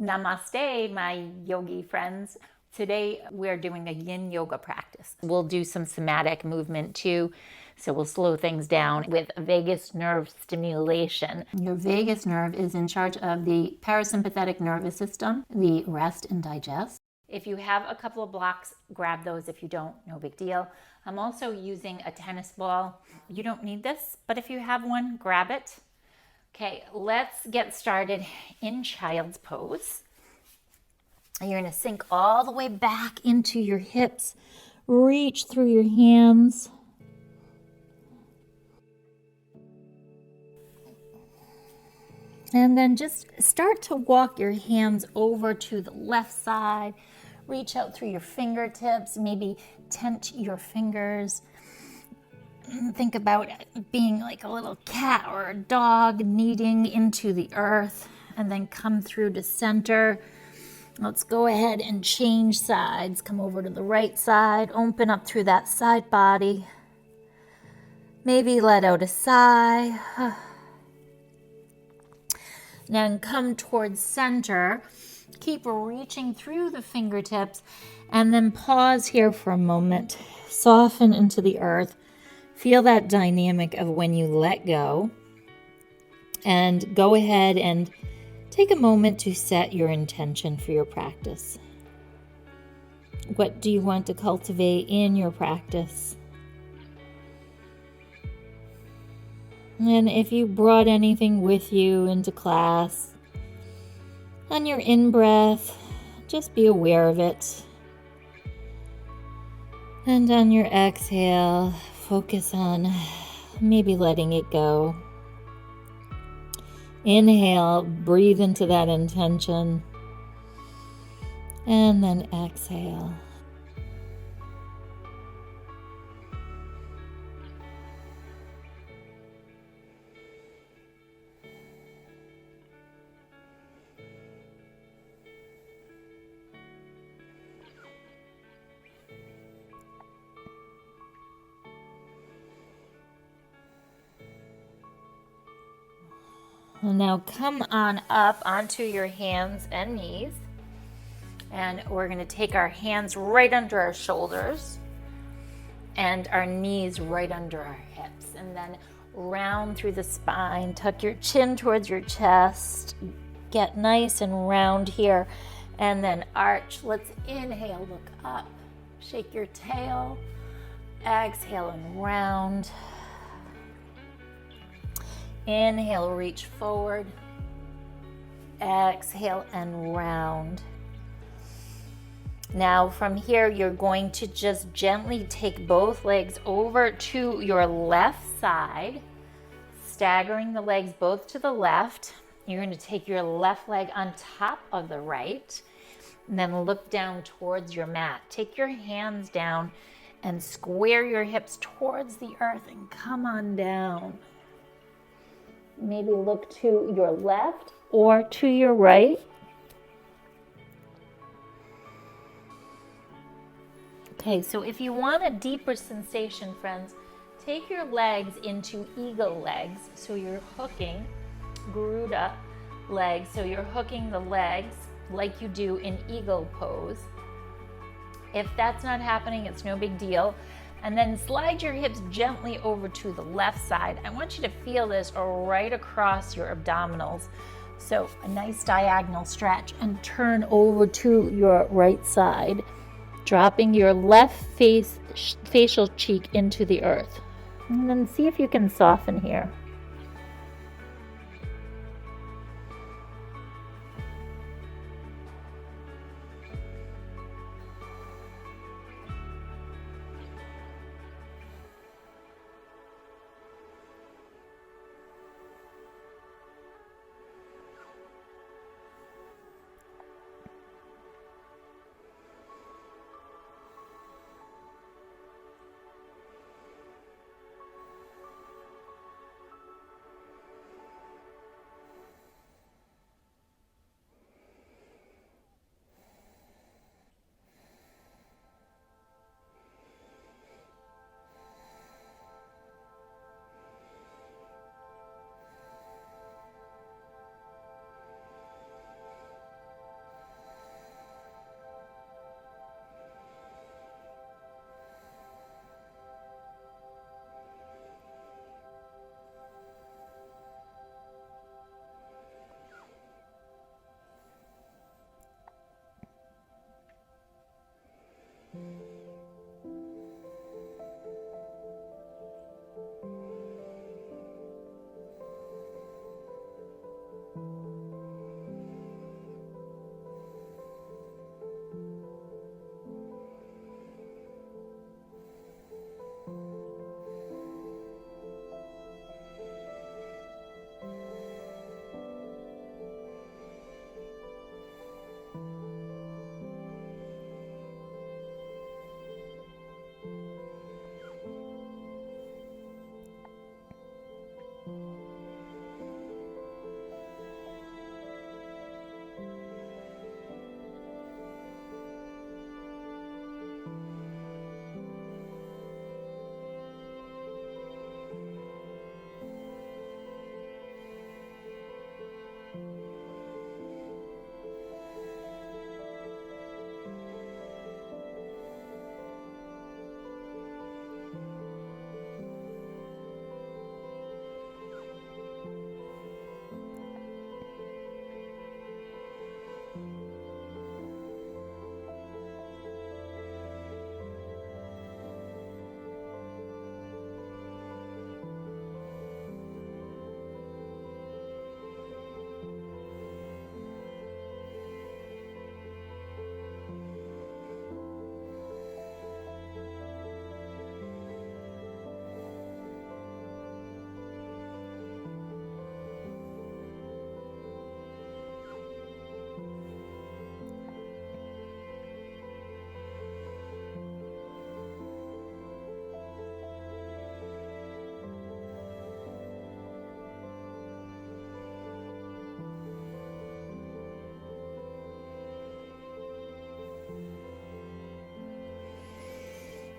Namaste, my yogi friends. Today we're doing a yin yoga practice. We'll do some somatic movement too, so we'll slow things down with vagus nerve stimulation. Your vagus nerve is in charge of the parasympathetic nervous system, the rest and digest. If you have a couple of blocks, grab those. If you don't, no big deal. I'm also using a tennis ball. You don't need this, but if you have one, grab it. Okay, let's get started in child's pose. You're going to sink all the way back into your hips. Reach through your hands. And then just start to walk your hands over to the left side. Reach out through your fingertips, maybe tent your fingers. Think about being like a little cat or a dog kneading into the earth, and then come through to center. Let's go ahead and change sides. Come over to the right side, open up through that side body. Maybe let out a sigh. Then come towards center. Keep reaching through the fingertips, and then pause here for a moment. Soften into the earth. Feel that dynamic of when you let go, and go ahead and take a moment to set your intention for your practice. What do you want to cultivate in your practice? And if you brought anything with you into class, on your in-breath, just be aware of it. And on your exhale, focus on maybe letting it go. Inhale, breathe into that intention. And then exhale. Now come on up onto your hands and knees, and we're going to take our hands right under our shoulders and our knees right under our hips, and then round through the spine. Tuck your chin towards your chest, get nice and round here, and then arch. Let's inhale, look up, shake your tail, exhale and round. Inhale, reach forward. Exhale and round. Now from here, you're going to just gently take both legs over to your left side, staggering the legs both to the left. You're going to take your left leg on top of the right, and then look down towards your mat. Take your hands down and square your hips towards the earth and come on down. Maybe look to your left or to your right. Okay, so if you want a deeper sensation, friends, take your legs into eagle legs. So you're hooking Garuda legs. So you're hooking the legs like you do in eagle pose. If that's not happening, it's no big deal. And then slide your hips gently over to the left side. I want you to feel this right across your abdominals. So a nice diagonal stretch, and turn over to your right side, dropping your left facial cheek into the earth. And then see if you can soften here.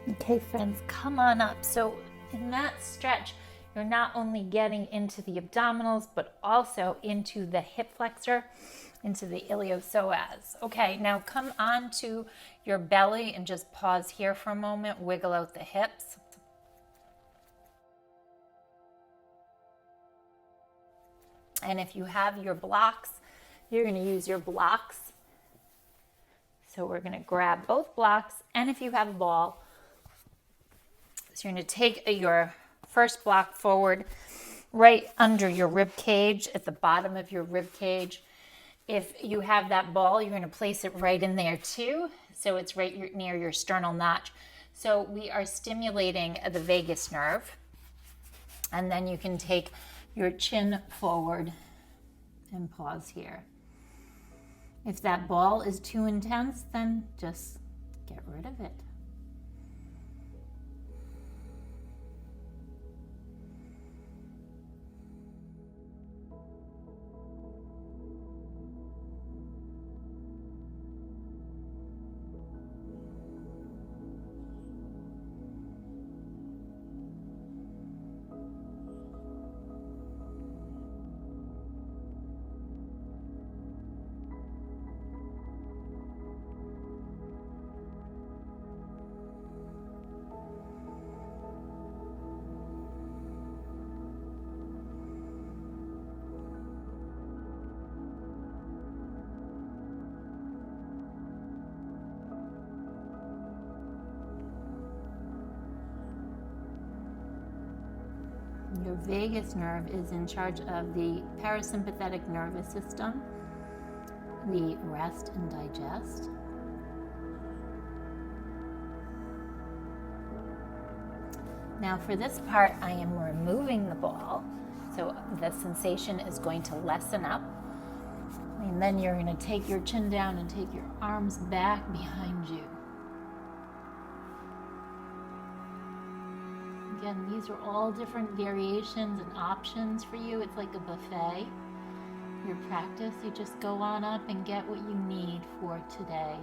Okay, friends, come on up. So in that stretch, you're not only getting into the abdominals, but also into the hip flexor, into the iliopsoas. Okay, now come on to your belly and just pause here for a moment. Wiggle out the hips. And if you have your blocks, you're going to use your blocks. So we're going to grab both blocks. And if you have a ball, so you're going to take your first block forward right under your rib cage, at the bottom of your rib cage. If you have that ball, you're going to place it right in there too. So it's right near your sternal notch. So we are stimulating the vagus nerve. And then you can take your chin forward and pause here. If that ball is too intense, then just get rid of it. Your vagus nerve is in charge of the parasympathetic nervous system, the rest and digest. Now for this part, I am removing the ball, so the sensation is going to lessen up. And then you're going to take your chin down and take your arms back behind you. Again, these are all different variations and options for you. It's like a buffet. Your practice, you just go on up and get what you need for today.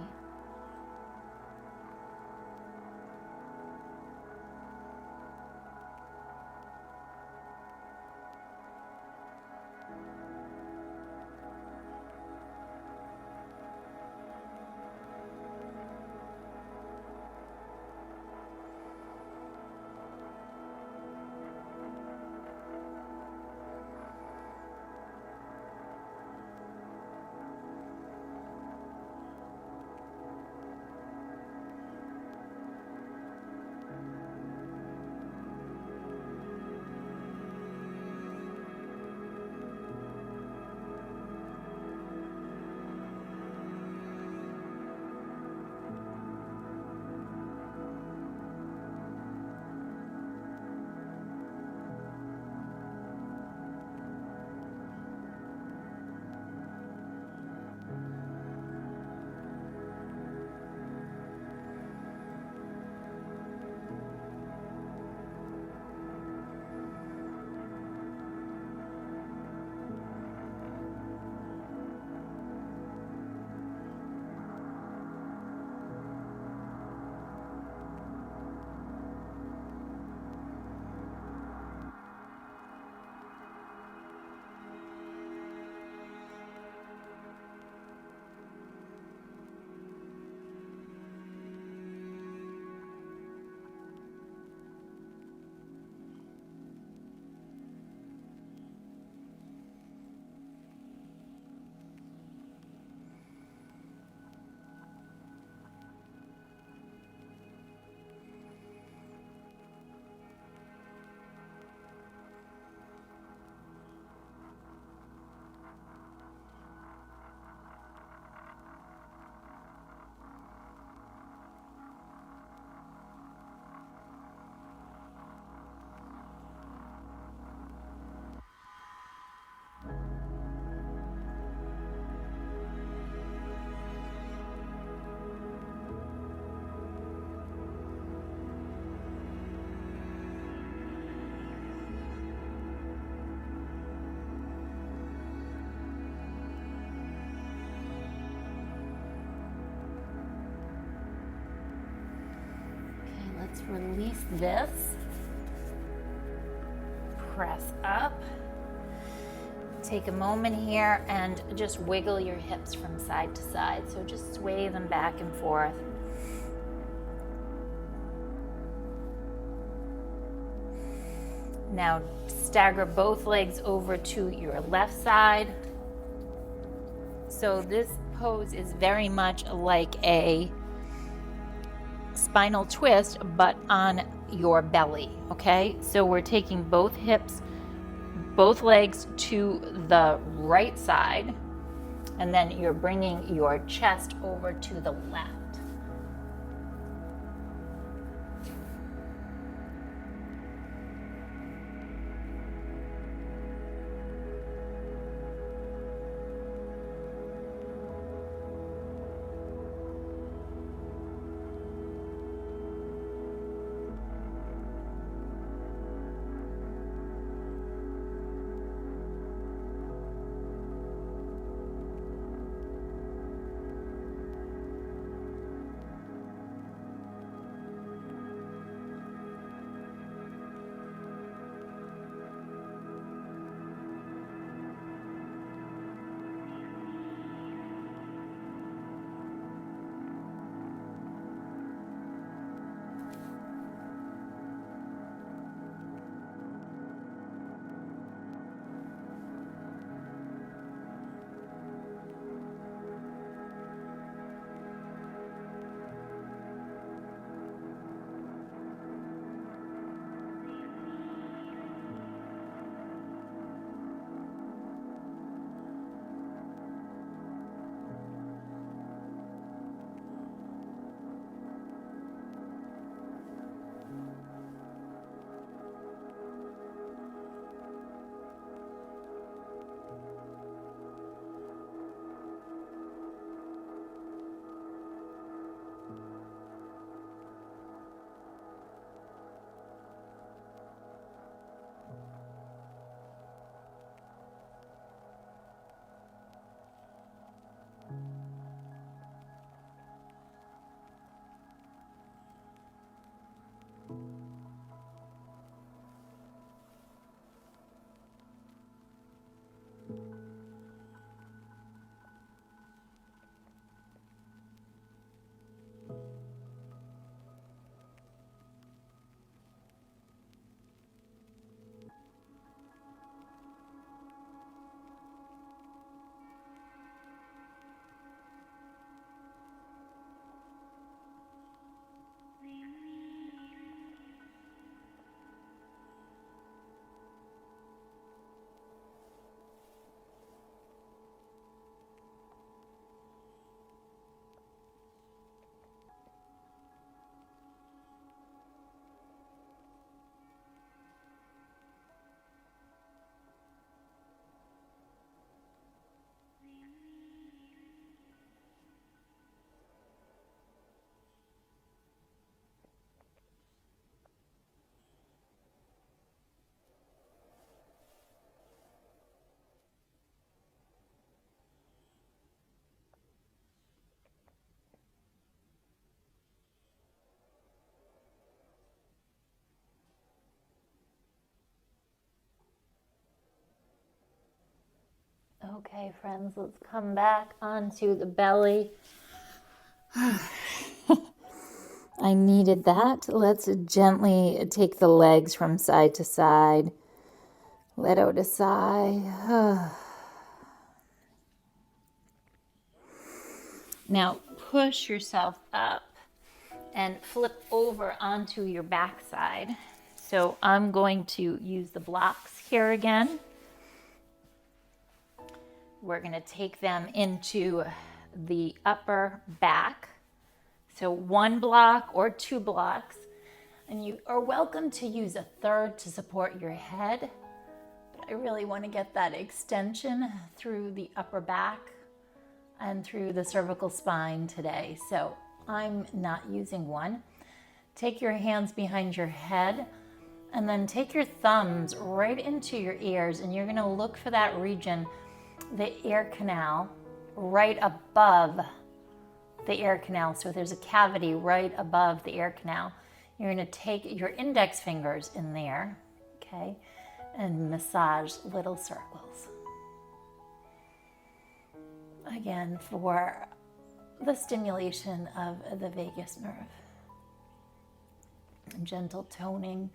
let's release this. Press up. Take a moment here and just wiggle your hips from side to side. So just sway them back and forth. Now stagger both legs over to your left side. So this pose is very much like a spinal twist, but on your belly, okay? So we're taking both hips, both legs to the right side, and then you're bringing your chest over to the left. Okay, friends, let's come back onto the belly. I needed that. Let's gently take the legs from side to side. Let out a sigh. Now push yourself up and flip over onto your backside. So I'm going to use the blocks here again. We're going to take them into the upper back. So 1 block or 2 blocks. And you are welcome to use a third to support your head. But I really want to get that extension through the upper back and through the cervical spine today. So I'm not using one. Take your hands behind your head and then take your thumbs right into your ears, and you're going to look for that region, the ear canal, right above the ear canal. So there's a cavity right above the ear canal. You're going to take your index fingers in there, okay, and massage little circles. Again, for the stimulation of the vagus nerve. Gentle toning.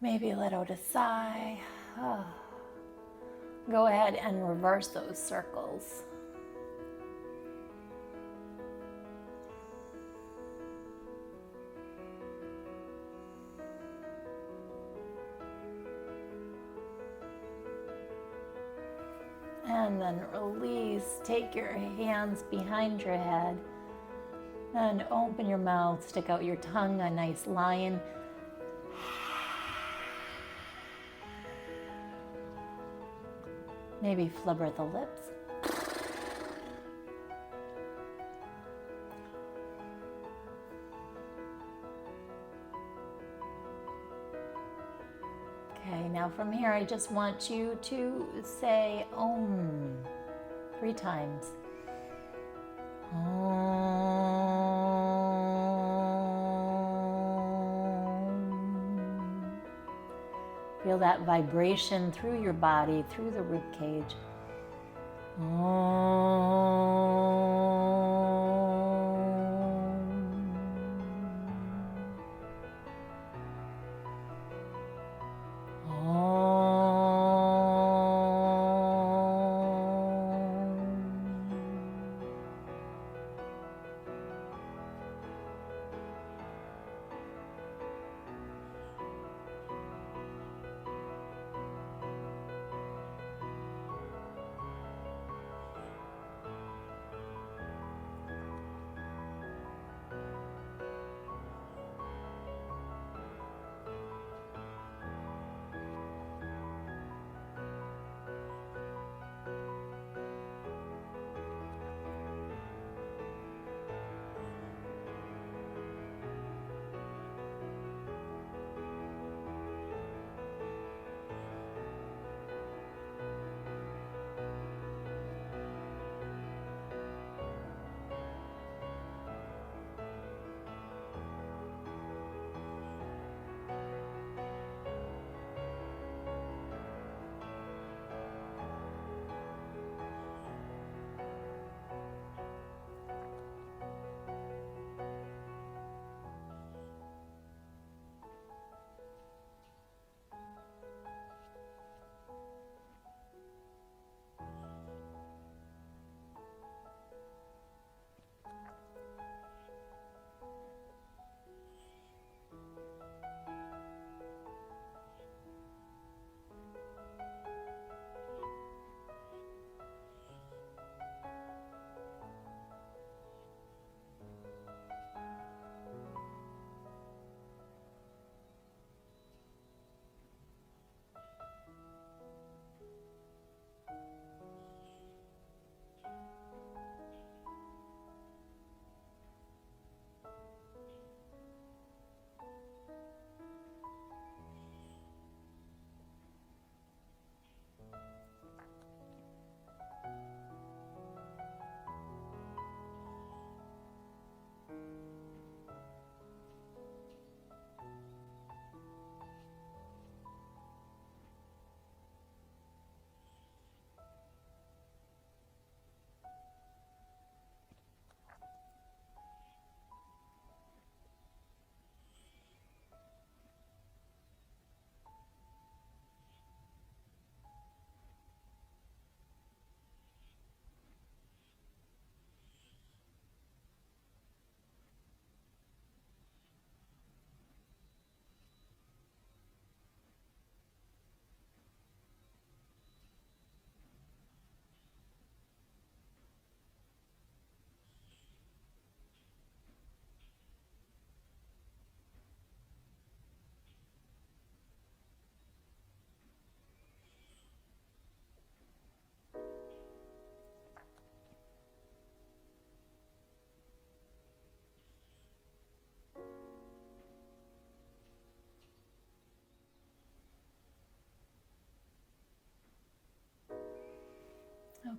Maybe let out a sigh. Oh. Go ahead and reverse those circles. And then release. Take your hands behind your head and open your mouth. Stick out your tongue, a nice lion. Maybe flubber the lips. Okay, now from here, I just want you to say Om 3 times. Om. Feel that vibration through your body, through the rib cage.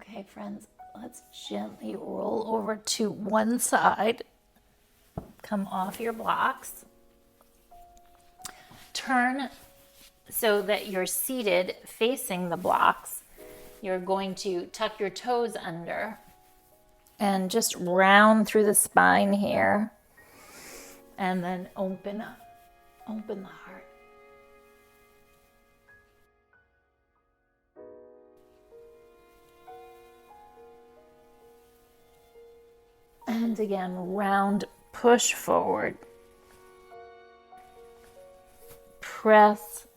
Okay, friends, let's gently roll over to one side. Come off your blocks. turn so that you're seated facing the blocks. You're going to tuck your toes under and just round through the spine here. And then open up, open the heart. And again, round, push forward. Press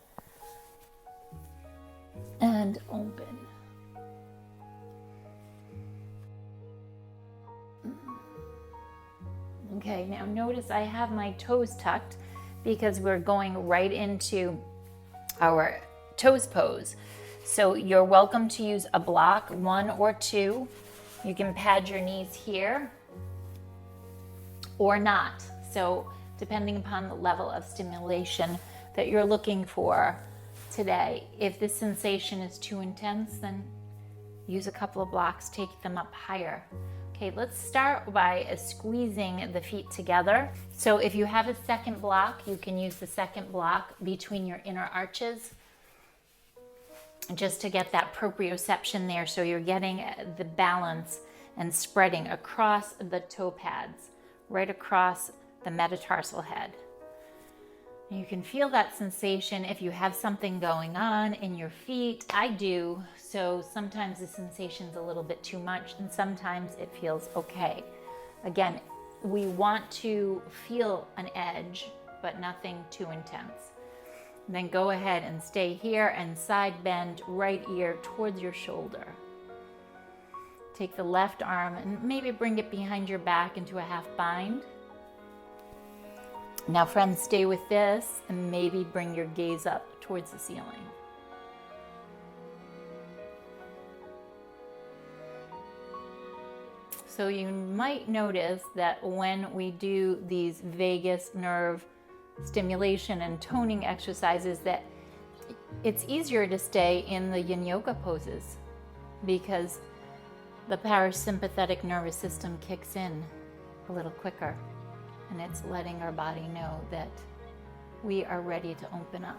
and open. Okay, now notice I have my toes tucked because we're going right into our toes pose. So you're welcome to use a block, 1 or 2. You can pad your knees here or not. So depending upon the level of stimulation that you're looking for today. If this sensation is too intense, then use a couple of blocks, take them up higher. Okay, let's start by squeezing the feet together. So if you have a second block, you can use the second block between your inner arches just to get that proprioception there, so you're getting the balance and spreading across the toe pads, right across the metatarsal head. You can feel that sensation if you have something going on in your feet. I do, so sometimes the sensation's a little bit too much and sometimes it feels okay. Again, we want to feel an edge, but nothing too intense. And then go ahead and stay here and side bend right ear towards your shoulder. Take the left arm and maybe bring it behind your back into a half bind. Now friends, stay with this and maybe bring your gaze up towards the ceiling. So you might notice that when we do these vagus nerve stimulation and toning exercises, that it's easier to stay in the yin yoga poses because the parasympathetic nervous system kicks in a little quicker. And it's letting our body know that we are ready to open up.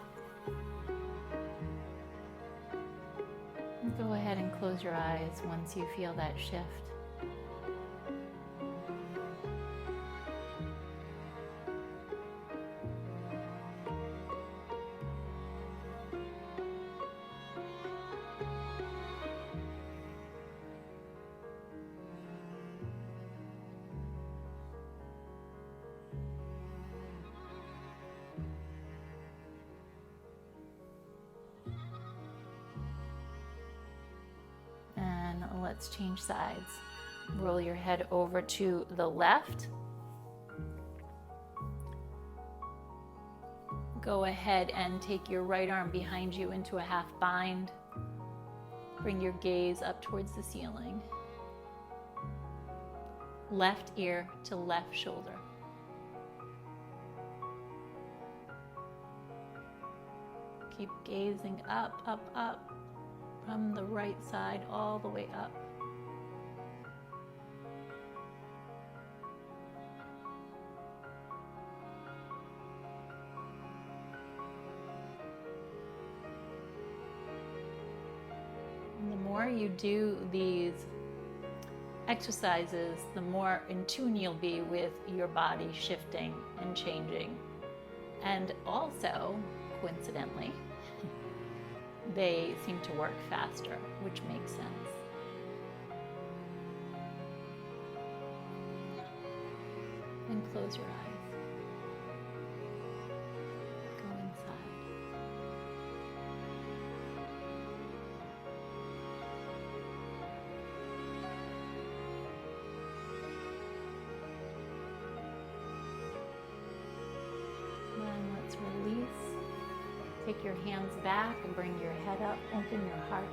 Go ahead and close your eyes once you feel that shift. Let's change sides. Roll your head over to the left. Go ahead and take your right arm behind you into a half bind. Bring your gaze up towards the ceiling. Left ear to left shoulder. Keep gazing up, up, up. From the right side all the way up. And the more you do these exercises, the more in tune you'll be with your body shifting and changing. And also, coincidentally, they seem to work faster, which makes sense. And close your eyes. Go inside. And let's release. Take your hands back and bring your head up, open your heart.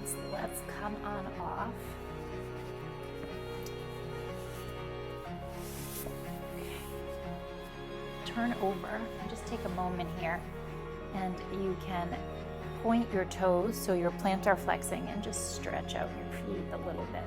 hands, let's come on off. Turn over, just take a moment here, and you can point your toes so your plantar flexing and just stretch out your feet a little bit.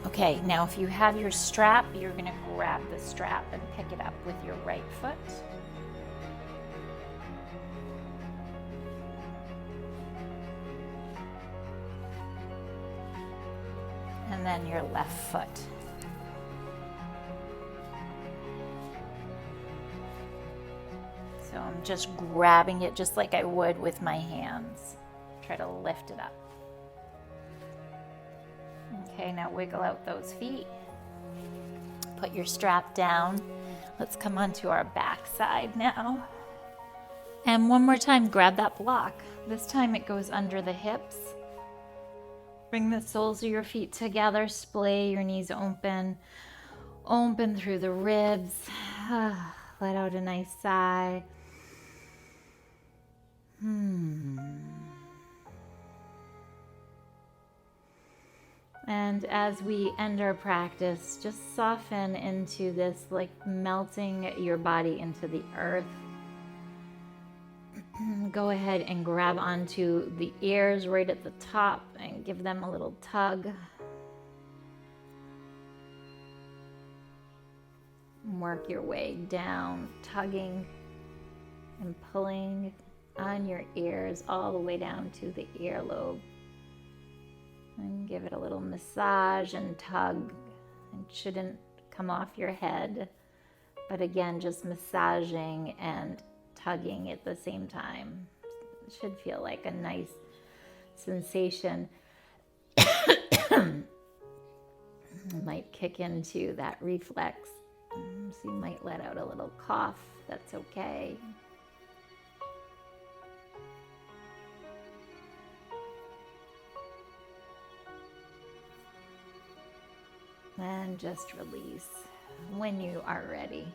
Okay, now if you have your strap, you're going to grab the strap and pick it up with your right foot. And then your left foot. So I'm just grabbing it just like I would with my hands. Try to lift it up. Okay, now wiggle out those feet. Put your strap down. Let's come onto our back side now. And one more time, grab that block. This time it goes under the hips. Bring the soles of your feet together. Splay your knees open. Open through the ribs. Let out a nice sigh. And as we end our practice, just soften into this, like melting your body into the earth. Go ahead and grab onto the ears right at the top and give them a little tug. Work your way down, tugging and pulling on your ears all the way down to the earlobe. And give it a little massage and tug. It shouldn't come off your head, but again, just massaging and tugging at the same time. It should feel like a nice sensation. It might kick into that reflex, so you might let out a little cough. That's okay. And just release when you are ready.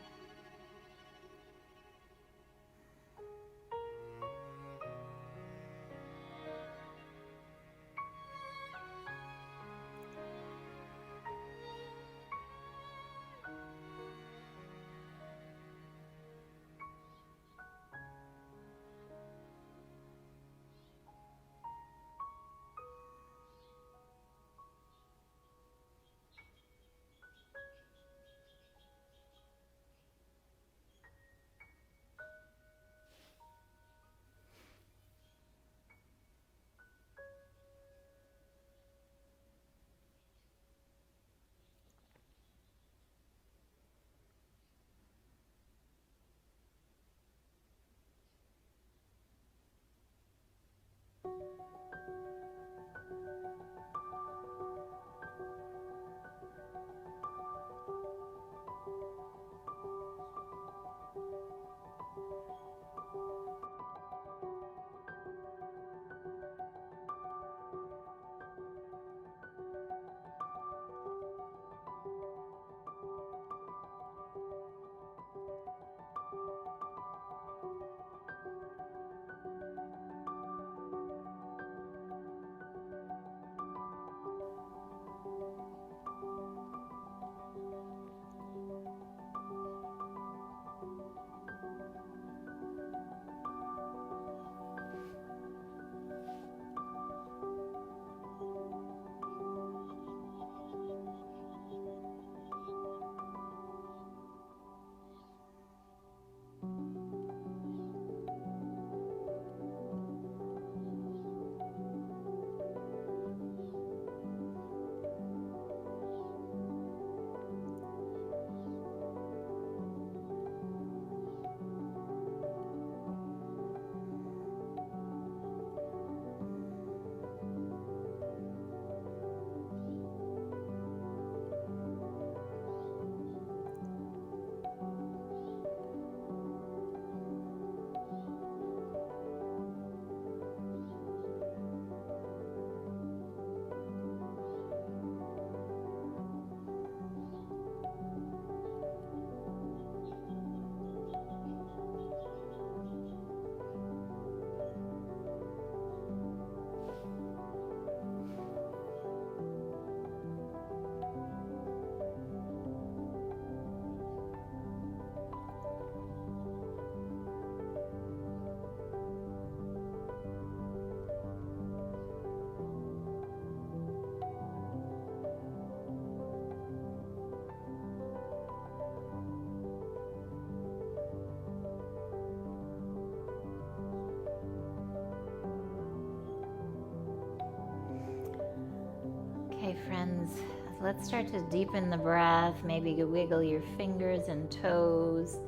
Okay, friends, let's start to deepen the breath. Maybe wiggle your fingers and toes.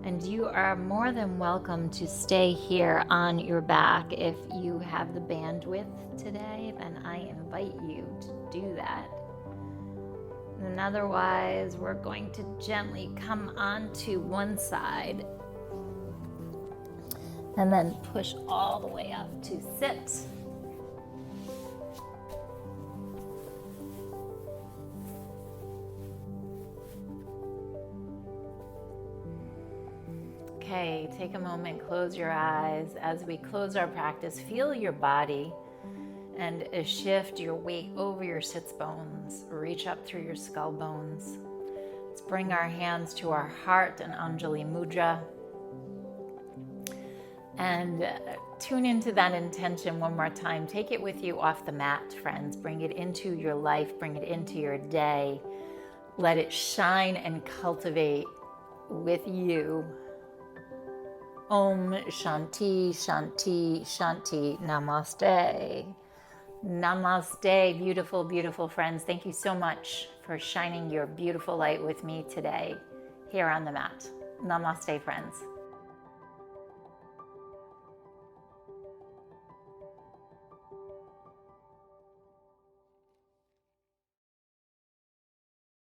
And you are more than welcome to stay here on your back if you have the bandwidth today, then I invite you to do that. And otherwise, we're going to gently come onto one side and then push all the way up to sit. Okay, take a moment, close your eyes. As we close our practice, feel your body and shift your weight over your sits bones. Reach up through your skull bones. Let's bring our hands to our heart and Anjali Mudra. And tune into that intention one more time. Take it with you off the mat, friends. Bring it into your life, bring it into your day. Let it shine and cultivate with you. Om Shanti, Shanti, Shanti, Namaste. Namaste, beautiful, beautiful friends. Thank you so much for shining your beautiful light with me today here on the mat. Namaste, friends.